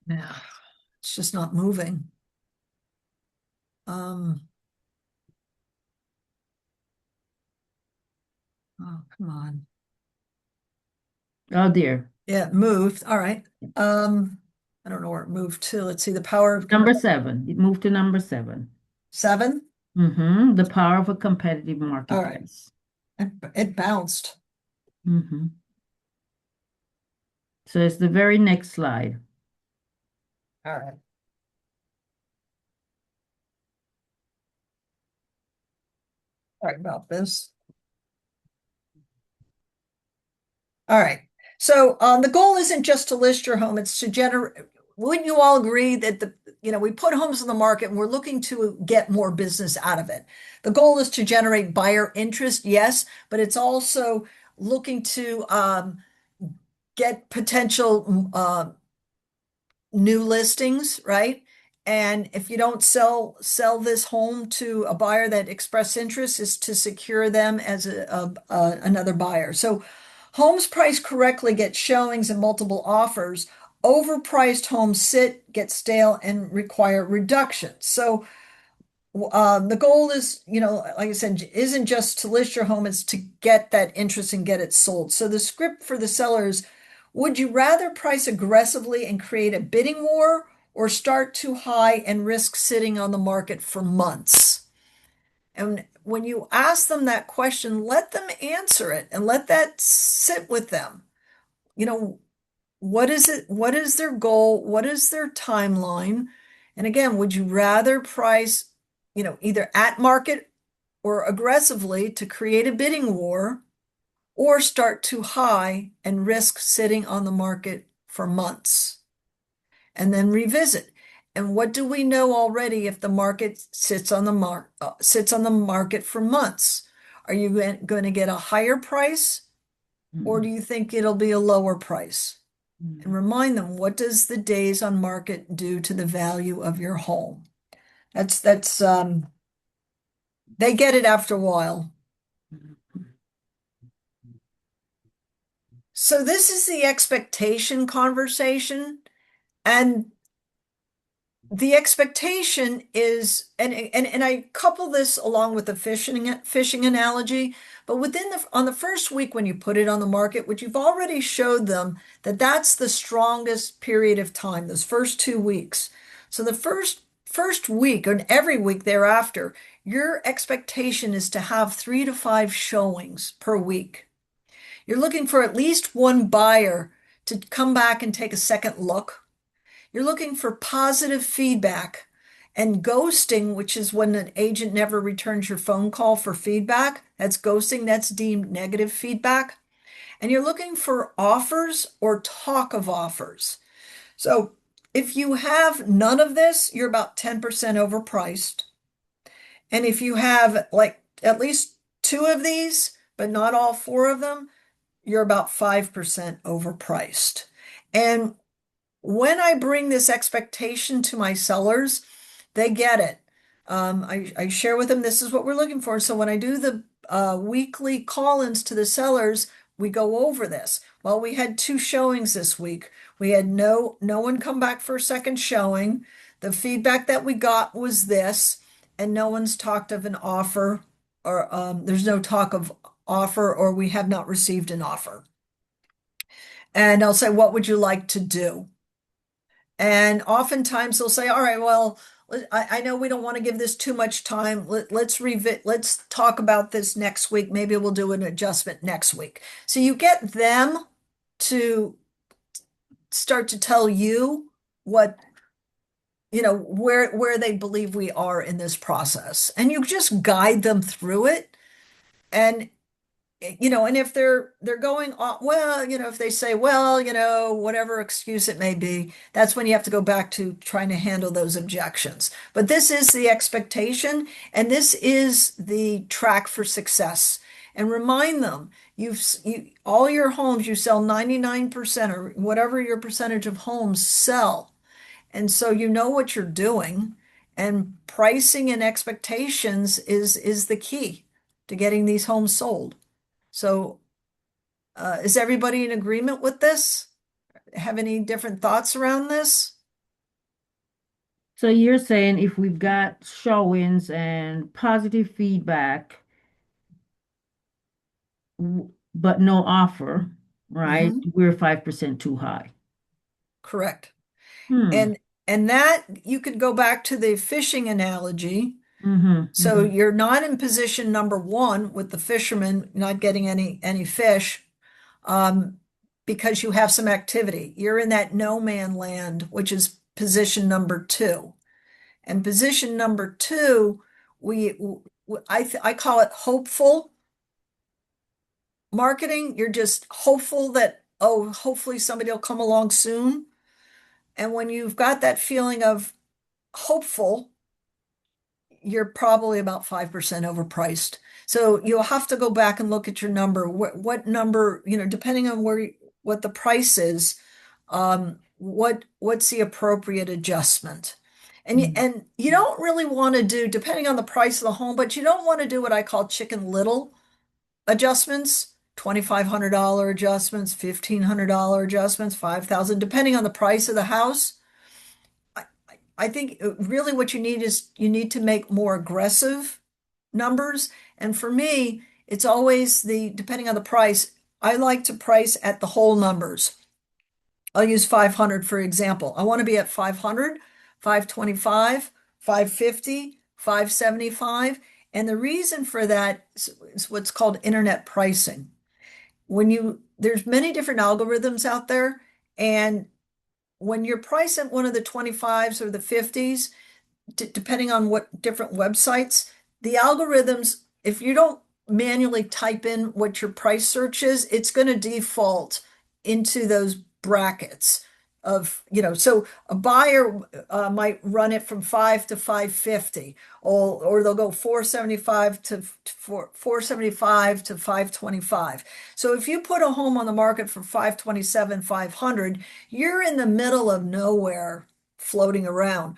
Yeah, it's just not moving. Um, oh, come on. Oh dear. Yeah, it moved. All right. I don't know where it moved to. Let's see, the power of Number 7. It moved to number 7. 7. The power of a competitive All right. marketplace. It bounced. hmm So it's the very next slide. All right. Sorry about this. All right. So the goal isn't just to list your home, it's to generate. Wouldn't you all agree that we put homes on the market and we're looking to get more business out of it? The goal is to generate buyer interest, yes, but it's also looking to get potential new listings, right? And if you don't sell this home to a buyer that expressed interest, is to secure them as another buyer. So homes priced correctly get showings and multiple offers. Overpriced homes sit, get stale, and require reductions. So the goal is, like I said, isn't just to list your home, it's to get that interest and get it sold. So the script for the sellers, would you rather price aggressively and create a bidding war or start too high and risk sitting on the market for months? And when you ask them that question, let them answer it and let that sit with them. You know, what is it? What is their goal? What is their timeline? And again, would you rather price, either at market or aggressively to create a bidding war, or start too high and risk sitting on the market for months and then revisit? And what do we know already if the market sits on the market for months? Are you going to get a higher price, or do you think it'll be a lower price? And remind them, what does the days on market do to the value of your home? That's they get it after a while. So this is the expectation conversation, and the expectation is, and I couple this along with the fishing analogy, but on the first week when you put it on the market, which you've already showed them that that's the strongest period of time, those first 2 weeks. So the first week and every week thereafter, your expectation is to have 3 to 5 showings per week. You're looking for at least one buyer to come back and take a second look. You're looking for positive feedback, and ghosting, which is when an agent never returns your phone call for feedback. That's ghosting. That's deemed negative feedback. And you're looking for offers or talk of offers. So if you have none of this, you're about 10% overpriced. And if you have like at least 2 of these, but not all 4 of them, you're about 5% overpriced. And when I bring this expectation to my sellers, they get it. I share with them, this is what we're looking for. So when I do the weekly call-ins to the sellers, we go over this. Well, we had 2 showings this week. We had no one come back for a second showing. The feedback that we got was this, and no one's talked of an offer, or there's no talk of offer, or we have not received an offer. And I'll say, what would you like to do? And oftentimes they'll say, all right, well, I know we don't want to give this too much time. Let's talk about this next week. Maybe we'll do an adjustment next week. So you get them to start to tell you what, where they believe we are in this process. And you just guide them through it. And and if they're going on, well, if they say, well, whatever excuse it may be, that's when you have to go back to trying to handle those objections. But this is the expectation, and this is the track for success. And remind them, all your homes, you sell 99% or whatever your percentage of homes sell. And so you know what you're doing, and pricing and expectations is the key to getting these homes sold. So is everybody in agreement with this? Have any different thoughts around this? So you're saying if we've got showings and positive feedback, but no offer, right? We're 5% too high. Correct. Hmm. And that you could go back to the fishing analogy. So Mm-hmm. you're not in position number 1 with the fisherman not getting any fish, because you have some activity. You're in that no man land, which is position number 2. And position number 2, I call it hopeful marketing. You're just hopeful that, oh, hopefully somebody will come along soon. And when you've got that feeling of hopeful, you're probably about 5% overpriced. So you'll have to go back and look at your number. What number, depending on what the price is, what's the appropriate adjustment? And you don't really want to do, depending on the price of the home, but you don't want to do what I call Chicken Little adjustments, $2,500 adjustments, $1,500 adjustments, $5,000, depending on the price of the house. I think really what you need to make more aggressive numbers. And for me, it's always depending on the price, I like to price at the whole numbers. I'll use 500 for example. I want to be at 500, 525, 550, 575. And the reason for that is what's called internet pricing. There's many different algorithms out there, And when you're pricing one of the 25s or the 50s, depending on what different websites, the algorithms, if you don't manually type in what your price search is, it's going to default into those brackets of, so a buyer might run it from 5 to 550, or they'll go 475 to 475 to 525. So if you put a home on the market for 527, 500, you're in the middle of nowhere floating around.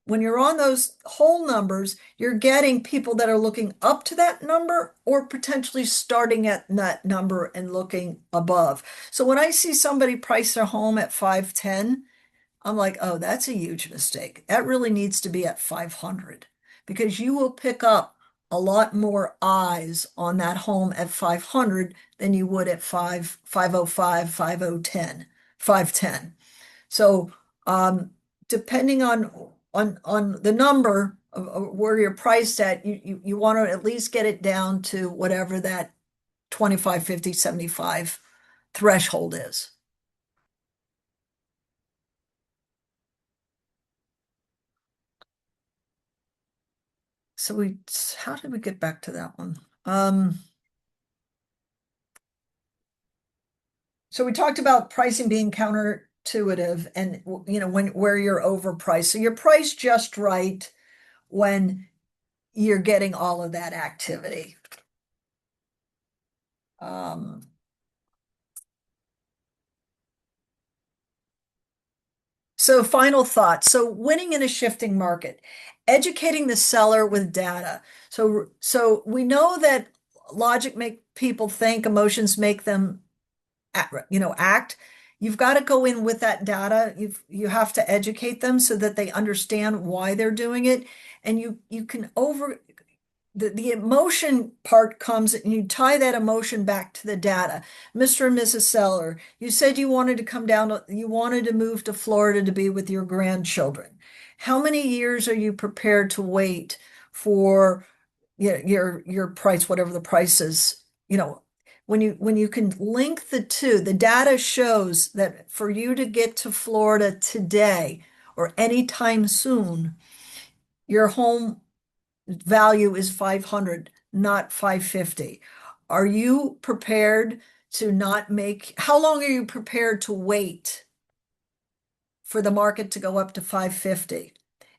When you're on those whole numbers, you're getting people that are looking up to that number or potentially starting at that number and looking above. So when I see somebody price their home at 510, I'm like, oh, that's a huge mistake. That really needs to be at 500 because you will pick up a lot more eyes on that home at 500 than you would at 505, 5010, 510. So depending on the number of where you're priced at, you want to at least get it down to whatever that 25, 50, 75 threshold is. So how did we get back to that one? So we talked about pricing being counterintuitive and where you're overpriced. So you're priced just right when you're getting all of that activity. So final thoughts. So winning in a shifting market, educating the seller with data. So we know that logic make people think, emotions make them act. You've got to go in with that data. You have to educate them so that they understand why they're doing it. And you can the emotion part comes and you tie that emotion back to the data. Mr. and Mrs. Seller, you said you wanted to come down, you wanted to move to Florida to be with your grandchildren. How many years are you prepared to wait for your price, whatever the price is? When you can link the two, the data shows that for you to get to Florida today or anytime soon, your home value is 500, not 550. Are you prepared to not make, how long are you prepared to wait for the market to go up to 550?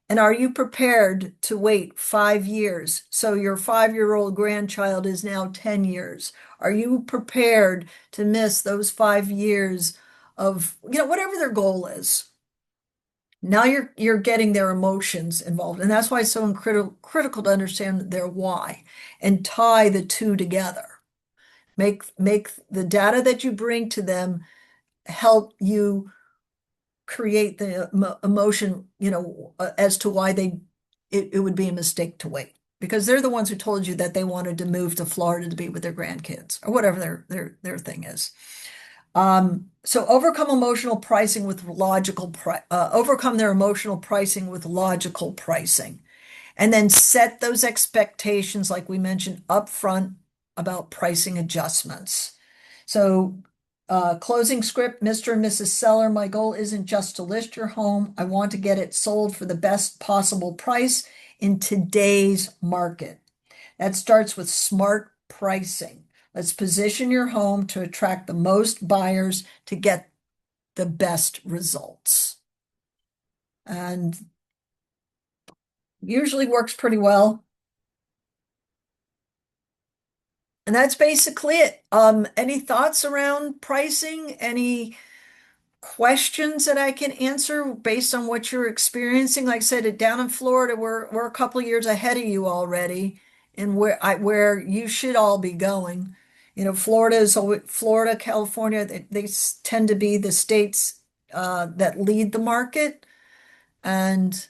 And are you prepared to wait 5 years? So your 5-year-old grandchild is now 10 years. Are you prepared to miss those 5 years of, whatever their goal is? Now you're getting their emotions involved, and that's why it's so critical to understand their why and tie the two together. Make the data that you bring to them help you create the emotion, as to why it would be a mistake to wait, because they're the ones who told you that they wanted to move to Florida to be with their grandkids or whatever their thing is. So overcome their emotional pricing with logical pricing, and then set those expectations, like we mentioned upfront, about pricing adjustments. So, closing script, Mr. and Mrs. Seller, my goal isn't just to list your home. I want to get it sold for the best possible price in today's market. That starts with smart pricing. Let's position your home to attract the most buyers to get the best results. And usually works pretty well. And that's basically it. Any thoughts around pricing? Any questions that I can answer based on what you're experiencing? Like I said, down in Florida, we're a couple of years ahead of you already, and where you should all be going. Florida, California, they tend to be the states that lead the market. And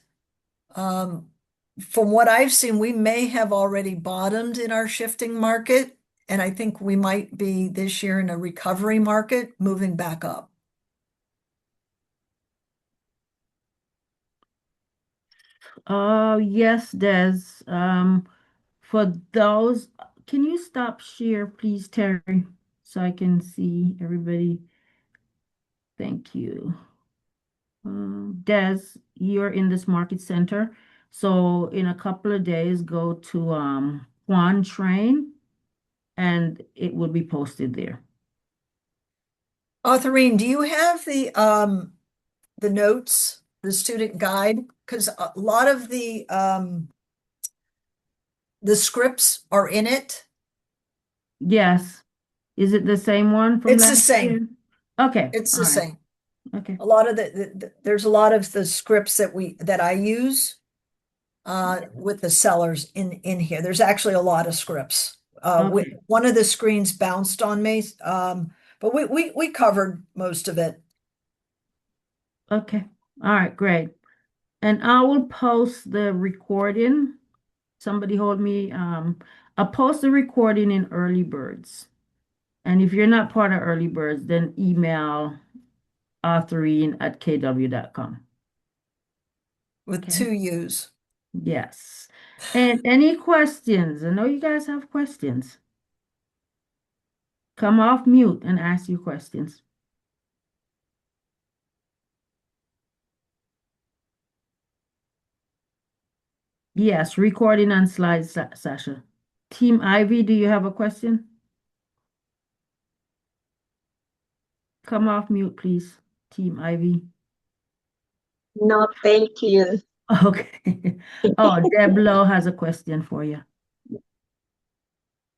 from what I've seen, we may have already bottomed in our shifting market. And I think we might be this year in a recovery market, moving back up. Yes, Des. For those, can you stop share, please, Terry, so I can see everybody? Thank you. Des, you're in this market center. So in a couple of days, go to Juan Train and it will be posted there. Authorine, do you have the notes, the student guide? Because a lot of the scripts are in it. Yes. Is it the same one from It's the last same. year? Okay. It's All the right. same. Okay. A lot of there's a lot of the scripts that I use with the sellers in here. There's actually a lot of scripts. Okay. One of the screens bounced on me, but we covered most of it. Okay. All right, great. And I will post the recording. Somebody hold me. I'll post the recording in Early Birds. And if you're not part of Early Birds, then email authorine@kw.com. With Okay. 2 U's. Yes. And any questions? I know you guys have questions. Come off mute and ask your questions. Yes, recording on slide, Sasha. Team Ivy, do you have a question? Come off mute, please. Team Ivy. No, thank you. Okay. Oh, Deb Lowe has a question for you.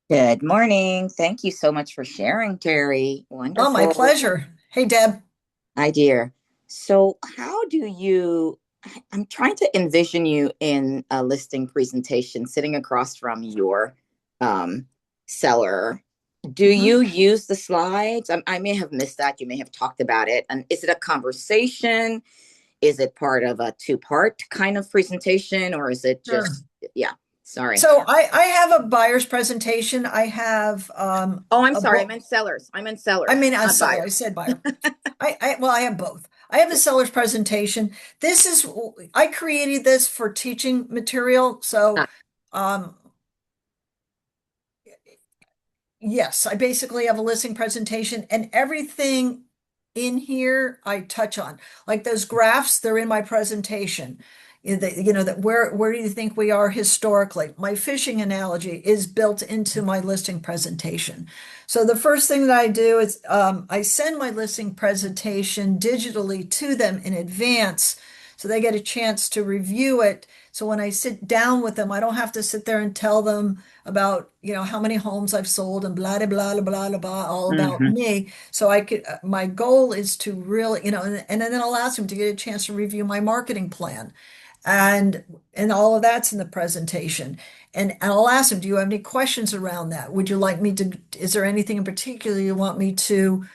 Good morning. Thank you so much for sharing, Terry. Oh, my Wonderful pleasure. Hey, Deb. idea. So, I'm trying to envision you in a listing presentation sitting across from your seller. Do you use the slides? I may have missed that. You may have talked about it. And is it a conversation? Is it part of a two-part kind of presentation, or is it Sure. just, yeah, sorry. So I have a buyer's presentation. I have Oh, I'm a sorry. I book. meant sellers. I meant sellers. I mean, not sorry, I buyers. said buyer. Well, I have both. I have a seller's presentation. I created this for teaching material. So, um, yes, I basically have a listing presentation and everything in here I touch on. Like those graphs, they're in my presentation. That where do you think we are historically? My fishing analogy is built into my listing presentation. So the first thing that I do is I send my listing presentation digitally to them in advance so they get a chance to review it. So when I sit down with them, I don't have to sit there and tell them about, how many homes I've sold and blah, blah, blah, blah, blah, blah, all about me. So my goal is to really, and then I'll ask them to get a chance to review my marketing plan. And all of that's in the presentation. And I'll ask them, do you have any questions around that? Is there anything in particular you want me to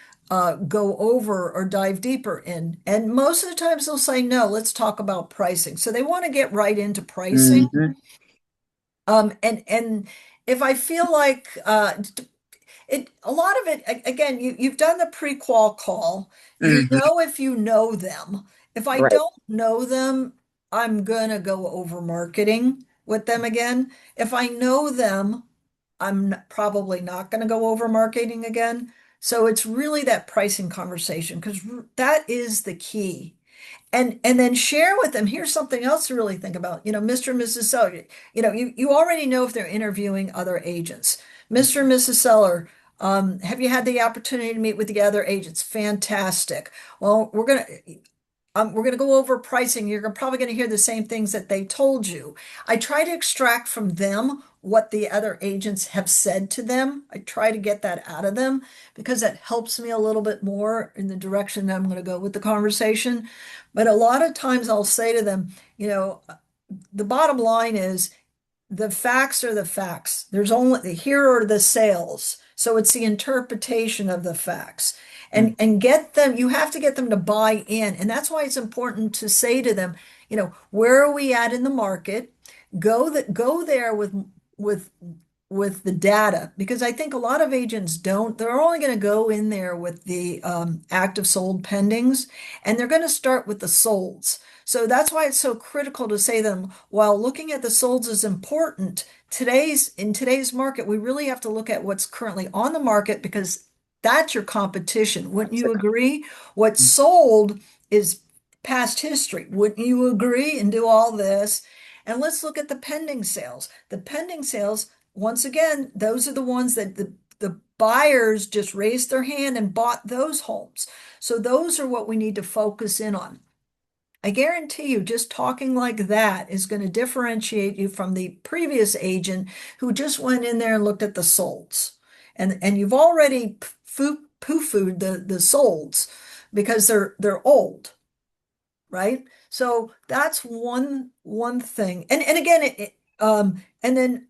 go over or dive deeper in? And most of the times they'll say, no, let's talk about pricing. So they want to get right into pricing. And if I feel like a lot of it, again, you've done the pre-qual call. You know if you know them. If I Right. don't know them, I'm gonna go over marketing with them again. If I know them, probably not gonna go over marketing again. So it's really that pricing conversation because that is the key. And then share with them, here's something else to really think about. Mr. and Mrs. Seller, you already know if they're interviewing other agents. Mr. and Mrs. Seller, have you had the opportunity to meet with the other agents? Fantastic. Well, we're gonna go over pricing. You're probably gonna hear the same things that they told you. I try to extract from them what the other agents have said to them. I try to get that out of them because that helps me a little bit more in the direction that I'm going to go with the conversation. But a lot of times I'll say to them, the bottom line is the facts are the facts. Here are the sales. So it's the interpretation of the facts. And get them, you have to get them to buy in. And that's why it's important to say to them, where are we at in the market? Go there with the data, because I think a lot of agents don't. They're only going to go in there with the active sold pendings, and they're going to start with the solds. So that's why it's so critical to say them, while looking at the solds is important, in today's market, we really have to look at what's currently on the market because That's your competition. Wouldn't you agree? What sold is past history. Wouldn't you agree and do all this? And let's look at the pending sales. The pending sales, once again, those are the ones that the buyers just raised their hand and bought those homes. So those are what we need to focus in on. I guarantee you, just talking like that is going to differentiate you from the previous agent who just went in there and looked at the solds. And you've already poo-pooed the solds because they're old, right? So that's one thing. And again, and then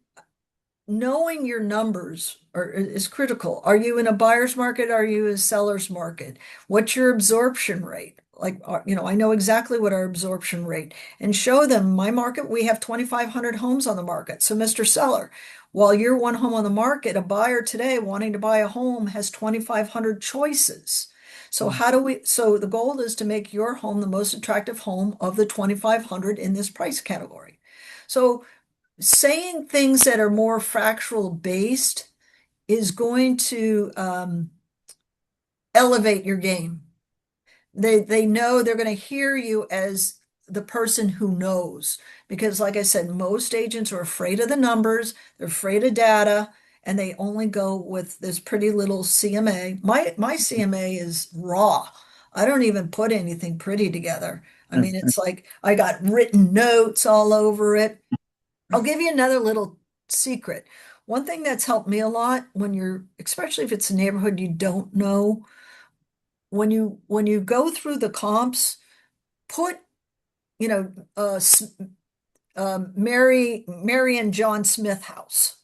knowing your numbers is critical. Are you in a buyer's market? Are you in a seller's market? What's your absorption rate? Like, I know exactly what our absorption rate, and show them my market. We have 2,500 homes on the market. So, Mr. Seller, while you're one home on the market, a buyer today wanting to buy a home has 2,500 choices. So so the goal is to make your home the most attractive home of the 2,500 in this price category. So saying things that are more factual based is going to elevate your game. They know they're going to hear you as the person who knows, because like I said, most agents are afraid of the numbers, they're afraid of data, and they only go with this pretty little CMA. My CMA is raw. I don't even put anything pretty together. I mean, it's like I got written notes all over it. I'll give you another little secret. One thing that's helped me a lot when especially if it's a neighborhood you don't know, when you go through the comps, put, Mary and John Smith house.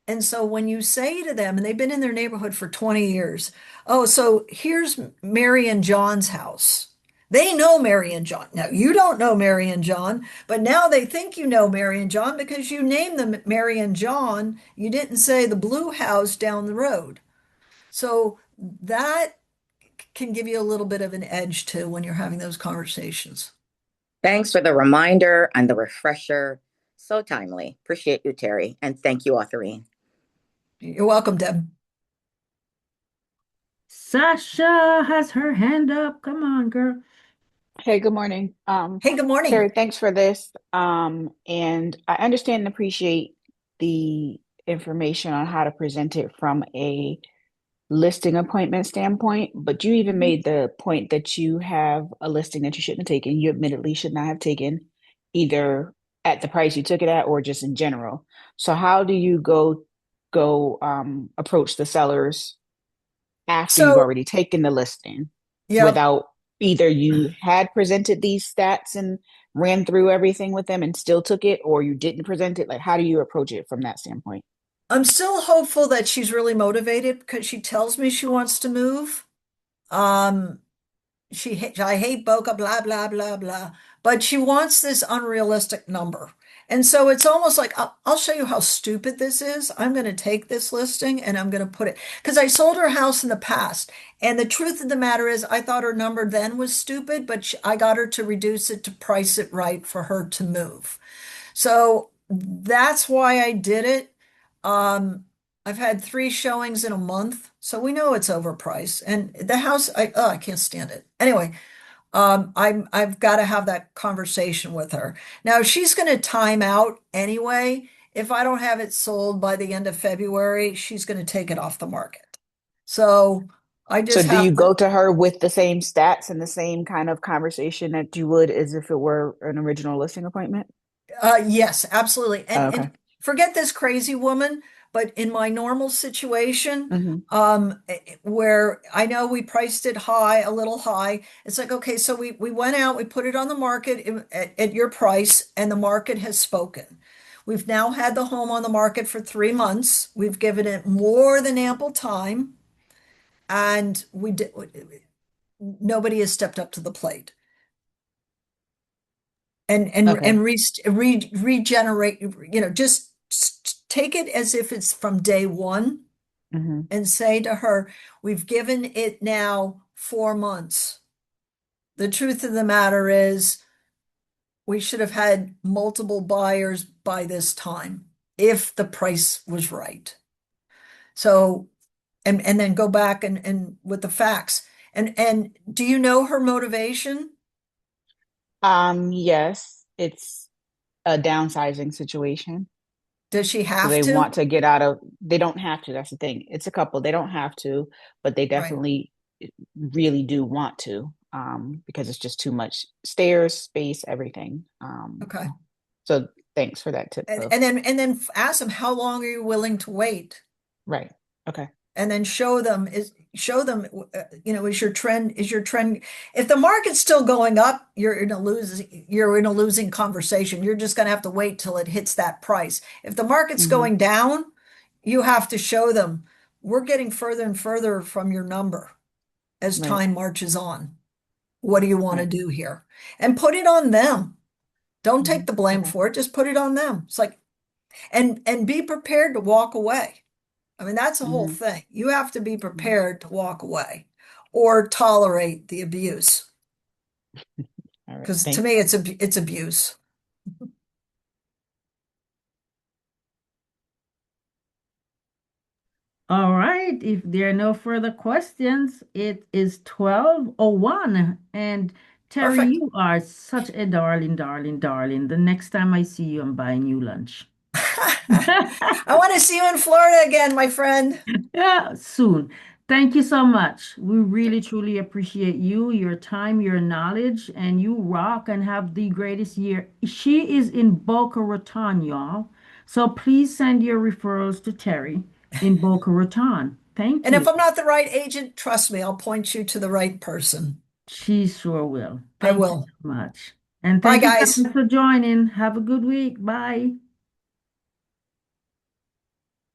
And so when you say to them, and they've been in their neighborhood for 20 years, oh, so here's Mary and John's house. They know Mary and John. Now, you don't know Mary and John, but now they think you know Mary and John because you named them Mary and John. You didn't say the blue house down the road. So that can give you a little bit of an edge too when you're having those conversations. Thanks for the reminder and the refresher. So timely. Appreciate you, Terry. And thank you, Authorine. You're welcome, Deb. Sasha has her hand up. Come on, girl. Hey, good morning. Hey, good morning. Terry, thanks for this. And I understand and appreciate the information on how to present it from a listing appointment standpoint, but you even made the point that you have a listing that you shouldn't have taken. You admittedly should not have taken, either at the price you took it at or just in general. So how do you go approach the sellers after you've So, already taken the listing yeah, without either you had presented these stats and ran through everything with them and still took it, or you didn't present it? Like, how do you approach it from that standpoint? I'm still hopeful that she's really motivated because she tells me she wants to move. Um, I hate Boca, blah, blah, blah, blah. But she wants this unrealistic number. And so it's almost like, I'll show you how stupid this is. I'm going to take this listing and I'm going to put it, because I sold her house in the past. And the truth of the matter is, I thought her number then was stupid, but I got her to reduce it to price it right for her to move. So that's why I did it. I've had 3 showings in a month, so we know it's overpriced. And the house, I can't stand it. Anyway, I've got to have that conversation with her. Now, she's going to time out anyway. If I don't have it sold by the end of February, she's going to take it off the market. So I So just do have you to. go to her with the same stats and the same kind of conversation that you would as if it were an original listing appointment? Yes, absolutely. Oh, And okay. forget this crazy woman, but in my normal situation, hmm where I know we priced it high, a little high, it's like, okay, so we went out, we put it on the market at your price, and the market has spoken. We've now had the home on the market for 3 months. We've given it more than ample time, and nobody has stepped up to the plate. Okay. Regenerate, just take it as if it's from day one hmm and say to her, we've given it now 4 months. The truth of the matter is, we should have had multiple buyers by this time if the price was right. So and then go back and with the facts. And do you know her motivation? Yes, it's a downsizing situation. Does she So have they to? want to get out of, they don't have to. That's the thing. It's a couple. They don't have to, but they Right. definitely really do want to, because it's just too much stairs, space, everything. Okay. So thanks for that tip. And then ask them, how long are you willing to wait? Right. Okay. And then show them, is your trend, if the market's still going up, you're in a losing conversation. You're just going to have to wait till it hits that price. If the market's Mhm. going down, you have to show them we're getting further and further from your number as Right. time marches on. What do you want to Right. do here? And put it on them. Don't take Mhm. the blame Okay. for it. Just put it on them. It's like, and be prepared to walk away. I mean, that's the whole Mhm. thing. You have to be prepared to walk away or tolerate the abuse. All right. Because to Thanks. me, it's abuse. All right, if there are no further questions, it is 12:01. And Terry, Perfect. you are such a darling, darling, darling. The next time I see you, I'm buying you lunch. I want to see you in Florida again, my friend. Yeah, soon. Thank you so much. We really, truly appreciate you, your time, your knowledge, and you rock and have the greatest year. She is in Boca Raton, y'all. So please send your referrals to Terry in Boca Raton. Thank And if you. I'm not the right agent, trust me, I'll point you to the right person. She sure will. I Thank you will. so much. And Bye, thank you guys. guys for joining. Have a good week. Bye.